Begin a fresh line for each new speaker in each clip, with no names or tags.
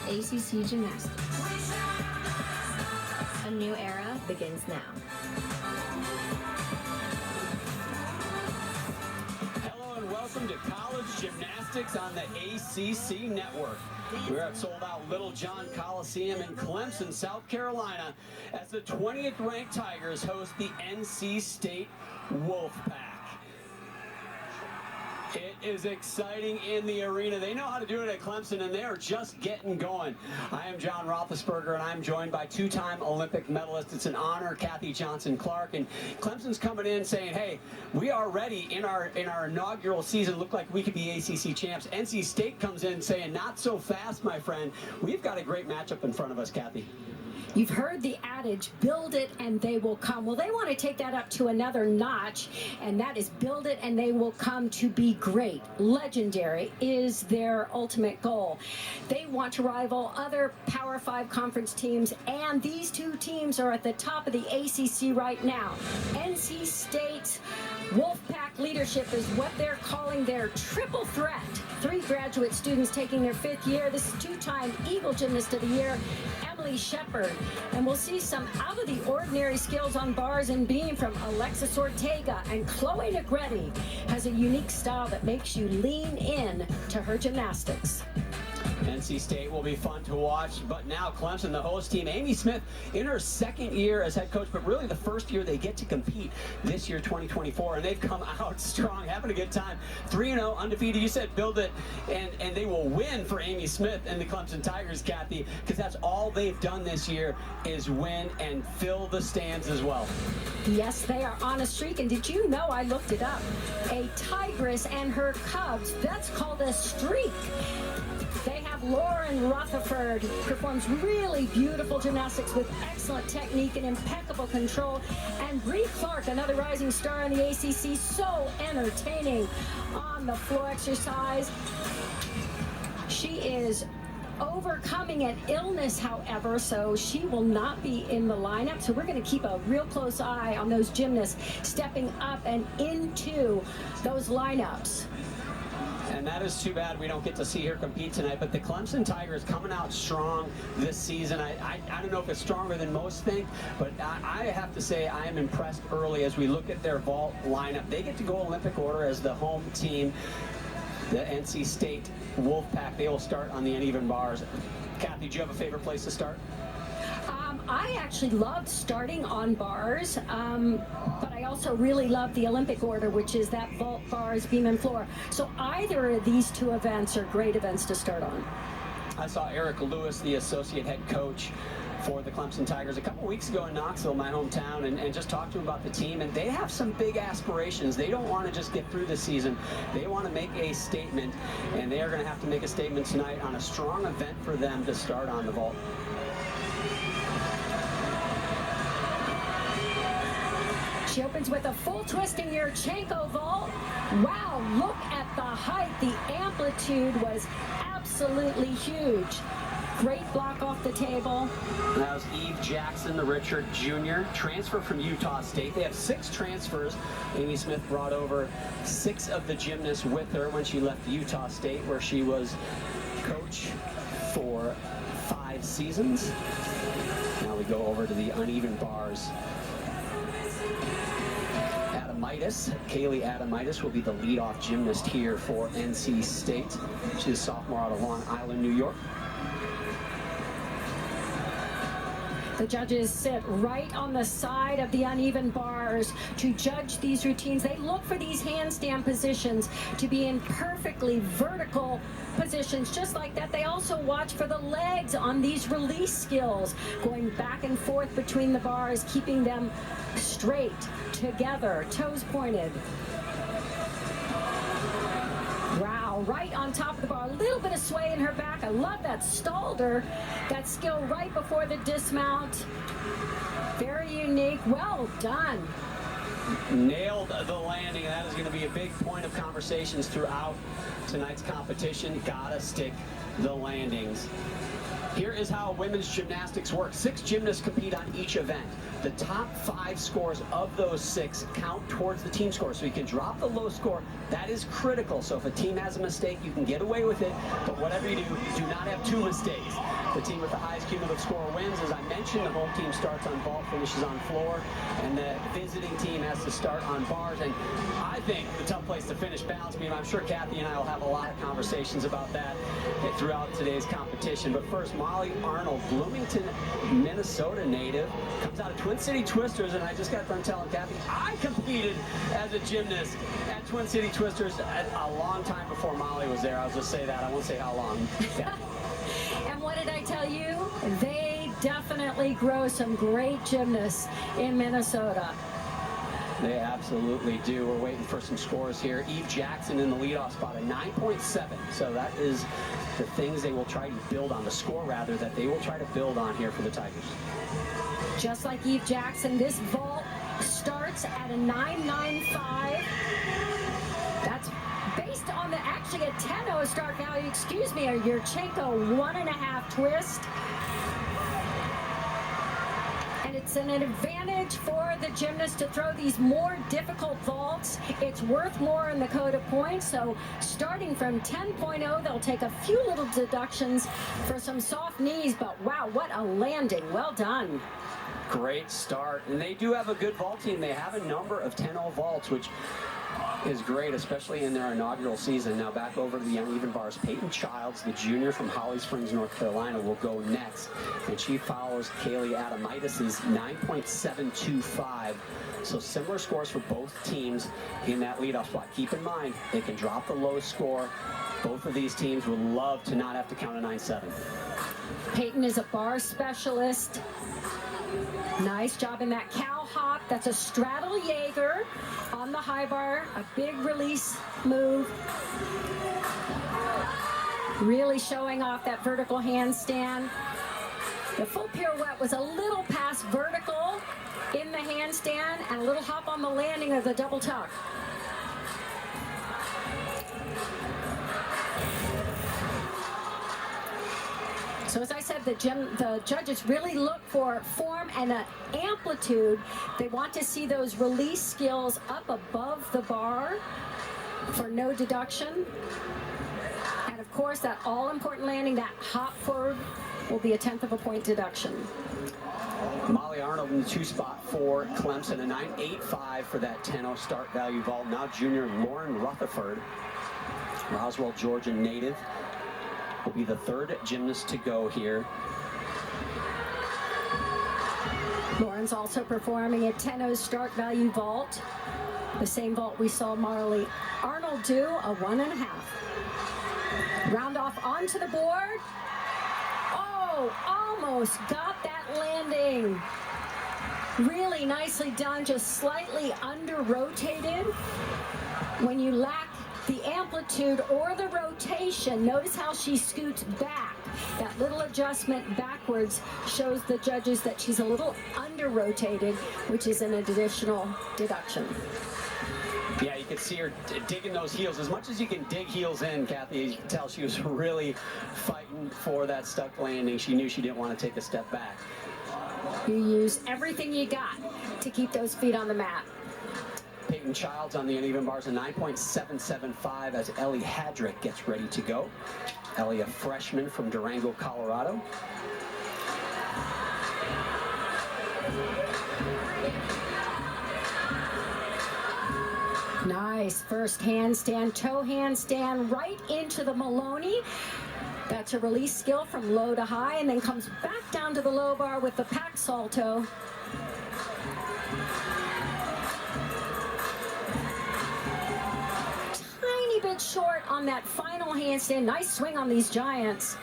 ACC Gymnastics. A new era begins now.
Hello and welcome to College Gymnastics on the ACC Network. We're at sold-out Little John Coliseum in Clemson, South Carolina, as the 20th ranked Tigers host the NC State Wolfpack. It is exciting in the arena. They know how to do it at Clemson, and they are just getting going. I am John Roethlisberger, and I'm joined by two-time Olympic medalist. It's an honor, Kathy Johnson-Clark, and Clemson's coming in saying, hey, we are ready in our inaugural season. Look like we could be ACC champs. NC State comes in saying, not so fast, my friend. We've got a great matchup in front of us, Kathy.
You've heard the adage, build it and they will come. Well, they want to take that up to another notch, and that is build it and they will come to be great. Legendary is their ultimate goal. They want to rival other Power 5 conference teams, and these two teams are at the top of the ACC right now. NC State's Wolfpack leadership is what they're calling their triple threat. 3 graduate students taking their 5th year. This is two-time Eagle Gymnast of the Year, Emily Shepard. And we'll see some out-of-the-ordinary skills on bars and beam from Alexis Ortega. And Chloe Negretti has a unique style that makes you lean in to her gymnastics.
NC State will be fun to watch, but now Clemson, the host team, Amy Smith in her 2nd year as head coach, but really the first year they get to compete this year, 2024, and they've come out strong, having a good time. 3-0, undefeated. You said build it, and they will win for Amy Smith and the Clemson Tigers, Kathy, because that's all they've done this year is win and fill the stands as well.
Yes, they are on a streak, and did you know, I looked it up, a tigress and her cubs, that's called a streak. They have Lauren Rutherford, who performs really beautiful gymnastics with excellent technique and impeccable control. And Bree Clark, another rising star in the ACC, so entertaining on the floor exercise. She is overcoming an illness, however, so she will not be in the lineup. So we're going to keep a real close eye on those gymnasts stepping up and into those lineups.
And that is too bad we don't get to see her compete tonight. But the Clemson Tigers coming out strong this season. I don't know if it's stronger than most think, but I have to say I am impressed early as we look at their vault lineup. They get to go Olympic order as the home team. The NC State Wolfpack, they will start on the uneven bars. Kathy, do you have a favorite place to start?
I actually loved starting on bars, but I also really love the Olympic order, which is that vault, bars, beam, and floor. So either of these two events are great events to start on.
I saw Eric Lewis, the associate head coach for the Clemson Tigers, a couple weeks ago in Knoxville, my hometown, and just talked to him about the team. And they have some big aspirations. They don't want to just get through the season. They want to make a statement, and they are going to have to make a statement tonight on a strong event for them to start on the vault.
She opens with a full twisting Yurchenko vault. Wow, look at the height. The amplitude was absolutely huge. Great block off the table.
That was Eve Jackson, the Richard Jr., transfer from Utah State. They have 6 transfers. Amy Smith brought over 6 of the gymnasts with her when she left Utah State, where she was coach for 5 seasons. Now we go over to the uneven bars. Kaylee Adamitis will be the leadoff gymnast here for NC State. She's a sophomore out of Long Island, New York.
The judges sit right on the side of the uneven bars to judge these routines. They look for these handstand positions to be in perfectly vertical positions. Just like that, they also watch for the legs on these release skills, going back and forth between the bars, keeping them straight, together, toes pointed. Wow, right on top of the bar. A little bit of sway in her back. I love that. Stalled her. That skill right before the dismount. Very unique. Well done.
Nailed the landing. That is going to be a big point of conversations throughout tonight's competition. Gotta stick the landings. Here is how women's gymnastics works. 6 gymnasts compete on each event. The top 5 scores of those 6 count towards the team score. So you can drop the low score. That is critical. So if a team has a mistake, you can get away with it. But whatever you do not have 2 mistakes. The team with the highest cumulative score wins. As I mentioned, the home team starts on vault, finishes on floor, and the visiting team has to start on bars. And I think the tough place to finish balance beam. I'm sure Kathy and I will have a lot of conversations about that throughout today's competition. But first, Molly Arnold, Bloomington, Minnesota native, comes out of Twin City Twisters, and I just got done telling Kathy I competed as a gymnast at Twin City Twisters a long time before Molly was there. I'll just say that. I won't say how long.
And what did I tell you? They definitely grow some great gymnasts in Minnesota.
They absolutely do. We're waiting for some scores here. Eve Jackson in the leadoff spot, a 9.7. So that is the things they will try to build on, the score rather, that they will try to build on here for the Tigers.
Just like Eve Jackson, this vault starts at a 9.95. That's based on actually a 10.0 start value, excuse me, a Yurchenko 1.5 twist. And it's an advantage for the gymnast to throw these more difficult vaults. It's worth more in the code of points. So starting from 10.0, they'll take a few little deductions for some soft knees, but wow, what a landing. Well done.
Great start. And they do have a good vault team. They have a number of 10.0 vaults, which is great, especially in their inaugural season. Now back over to the uneven bars. Peyton Childs, the junior from Holly Springs, North Carolina, will go next. And she follows Kaylee Adamitis' 9.725. So similar scores for both teams in that leadoff spot. Keep in mind, they can drop the low score. Both of these teams would love to not have to count a 9.7.
Peyton is a bar specialist. Nice job in that cow hop. That's a straddle Jaeger on the high bar. A big release move. Really showing off that vertical handstand. The full pirouette was a little past vertical in the handstand and a little hop on the landing of the double tuck. So as I said, the judges really look for form and amplitude. They want to see those release skills up above the bar for no deduction. And of course, that all-important landing, that hop forward, will be a 1/10 of a point deduction.
Molly Arnold in the 2 spot for Clemson, a 9.85 for that 10.0 start value vault. Now junior Lauren Rutherford, Roswell, Georgia native, will be the 3rd gymnast to go here.
Lauren's also performing a 10.0 start value vault. The same vault we saw Molly Arnold do, a 1.5. Round off onto the board. Oh, almost got that landing. Really nicely done, just slightly under-rotated. When you lack the amplitude or the rotation, notice how she scoots back. That little adjustment backwards shows the judges that she's a little under-rotated, which is an additional deduction.
Yeah, you can see her digging those heels. As much as you can dig heels in, Kathy, you can tell she was really fighting for that stuck landing. She knew she didn't want to take a step back.
You use everything you got to keep those feet on the mat.
Peyton Childs on the uneven bars, a 9.775 as Ellie Hadrick gets ready to go. Ellie, a freshman from Durango, Colorado.
Nice first handstand, toe handstand right into the Maloney. That's a release skill from low to high, and then comes back down to the low bar with the pack salto. Tiny bit short on that final handstand. Nice swing on these giants.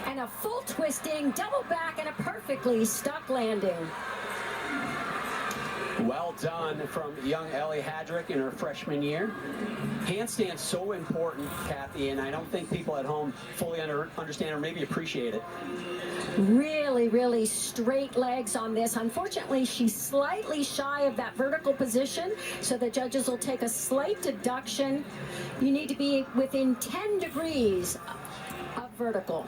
And a full twisting, double back, and a perfectly stuck landing.
Well done from young Ellie Hadrick in her freshman year. Handstand's so important, Kathy, and I don't think people at home fully understand or maybe appreciate it.
Really, really straight legs on this. Unfortunately, she's slightly shy of that vertical position, so the judges will take a slight deduction. You need to be within 10 degrees of vertical.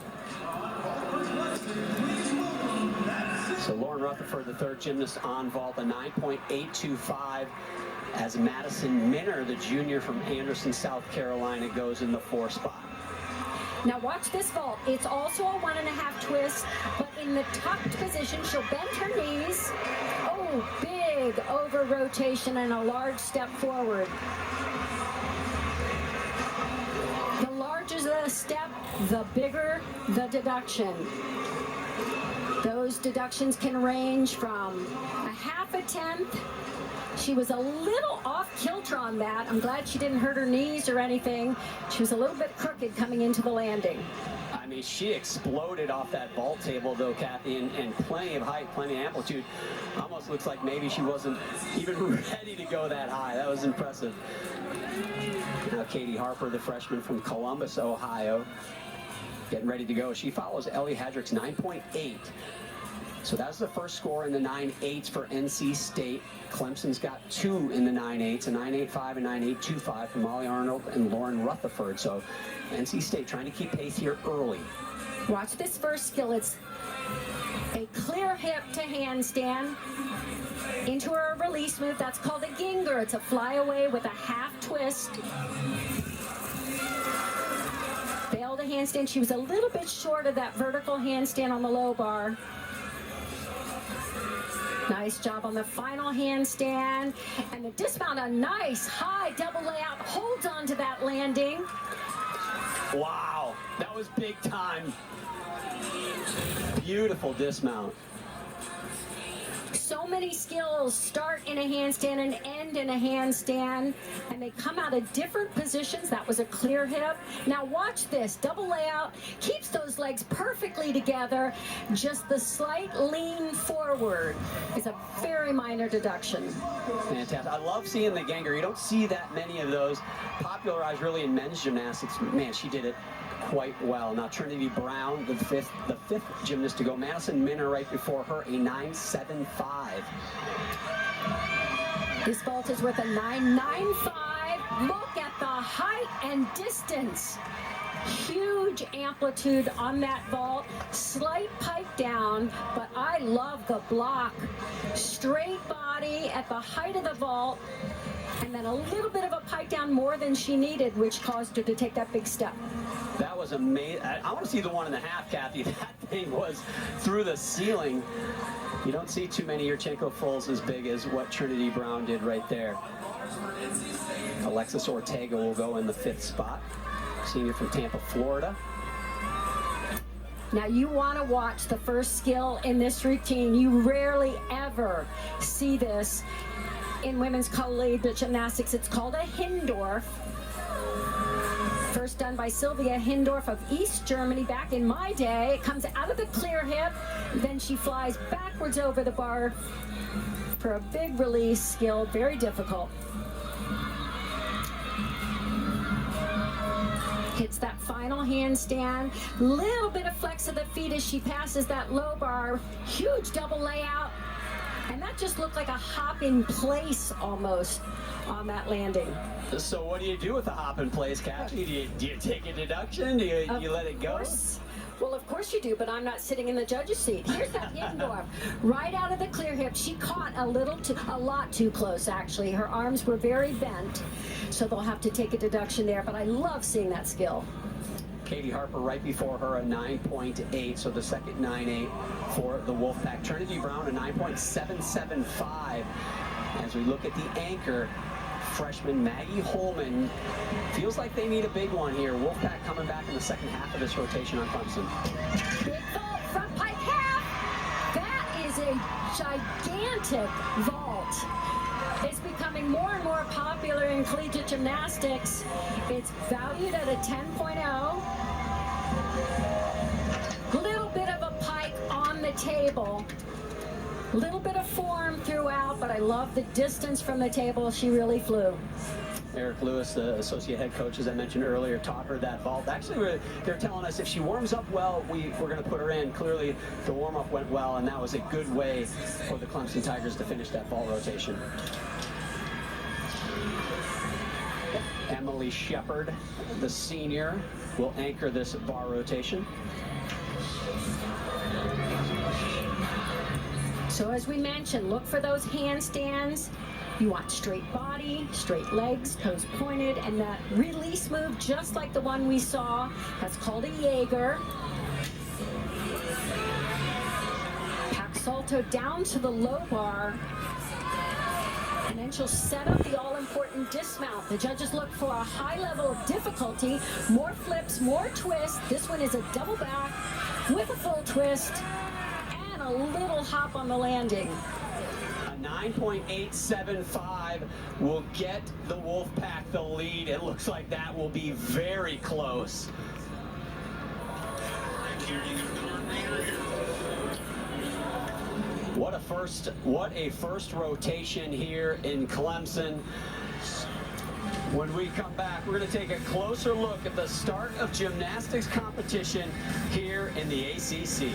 So Lauren Rutherford, the third gymnast on vault, a 9.825, as Madison Minner, the junior from Anderson, South Carolina, goes in the 4th spot.
Now watch this vault. It's also a 1.5 twist, but in the tucked position, she'll bend her knees. Oh, big over rotation and a large step forward. The larger the step, the bigger the deduction. Those deductions can range from a 1/2 tenth. She was a little off kilter on that. I'm glad she didn't hurt her knees or anything. She was a little bit crooked coming into the landing.
I mean, she exploded off that vault table, though, Kathy, and plenty of height, plenty of amplitude. Almost looks like maybe she wasn't even ready to go that high. That was impressive. Now Katie Harper, the freshman from Columbus, Ohio, getting ready to go. She follows Ellie Hedrick's 9.8. So that's the first score in the 9.8s for NC State. Clemson's got 2 in the 9.8s, a 9.85 and 9.825 from Molly Arnold and Lauren Rutherford. So NC State trying to keep pace here early.
Watch this first skill. It's a clear hip to handstand into her release move. That's called a ginger. It's a flyaway with a 1/2 twist. Failed a handstand. She was a little bit short of that vertical handstand on the low bar. Nice job on the final handstand. And the dismount, a nice high double layout, holds on to that landing.
Wow, that was big time. Beautiful dismount.
So many skills start in a handstand and end in a handstand, and they come out of different positions. That was a clear hip. Now watch this, double layout, keeps those legs perfectly together. Just the slight lean forward is a very minor deduction.
Fantastic. I love seeing the ganger. You don't see that many of those popularized really in men's gymnastics. Man, she did it quite well. Now Trinity Brown, the fifth gymnast to go. Madison Minner right before her, a 9.75.
This vault is worth a 9.95. Look at the height and distance. Huge amplitude on that vault. Slight pike down, but I love the block. Straight body at the height of the vault, and then a little bit of a pike down more than she needed, which caused her to take that big step.
That was amazing. I want to see the 1.5, Kathy. That thing was through the ceiling. You don't see too many Yurchenko fulls as big as what Trinity Brown did right there. Alexis Ortega will go in the 5th spot. Senior from Tampa, Florida.
Now you want to watch the first skill in this routine. You rarely ever see this in women's collegiate gymnastics. It's called a Hindorf. First done by Sylvia Hindorf of East Germany back in my day. It comes out of the clear hip, then she flies backwards over the bar for a big release skill, very difficult. Hits that final handstand, little bit of flex of the feet as she passes that low bar, huge double layout, and that just looked like a hop in place almost on that landing.
So what do you do with a hop in place, Kathy? Do you take a deduction? Do you let it go?
Well, of course you do, but I'm not sitting in the judge's seat. Here's that Hindorf, right out of the clear hip. She caught a lot too close, actually. Her arms were very bent, so they'll have to take a deduction there, but I love seeing that skill.
Katie Harper right before her, a 9.8, so the second 9.8 for the Wolfpack. Trinity Brown, a 9.775. As we look at the anchor, freshman Maggie Holman. Feels like they need a big one here. Wolfpack coming back in the second half of this rotation on Clemson.
Big vault, front pike half. That is a gigantic vault. It's becoming more and more popular in collegiate gymnastics. It's valued at a 10.0. Little bit of a pike on the table. Little bit of form throughout, but I love the distance from the table. She really flew.
Eric Lewis, the associate head coach, as I mentioned earlier, taught her that vault. Actually, they're telling us if she warms up well, we're going to put her in. Clearly, the warm-up went well, and that was a good way for the Clemson Tigers to finish that vault rotation. Emily Shepard, the senior, will anchor this bar rotation.
So as we mentioned, look for those handstands. You want straight body, straight legs, toes pointed, and that release move, just like the one we saw. That's called a Jaeger. Pack salto down to the low bar. And then she'll set up the all-important dismount. The judges look for a high level of difficulty, more flips, more twists. This one is a double back with a full twist and a little hop on the landing.
A 9.875 will get the Wolfpack the lead. It looks like that will be very close. What a first rotation here in Clemson. When we come back, we're going to take a closer look at the start of gymnastics competition here in the ACC.